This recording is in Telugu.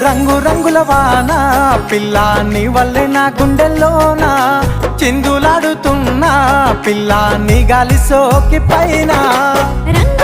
రంగు రంగుల వాన పిల్ల నీ వల్లే నా గుండెల్లోన చిందులాడుతున్నా పిల్ల నీ గాలి సోకి పైన రంగు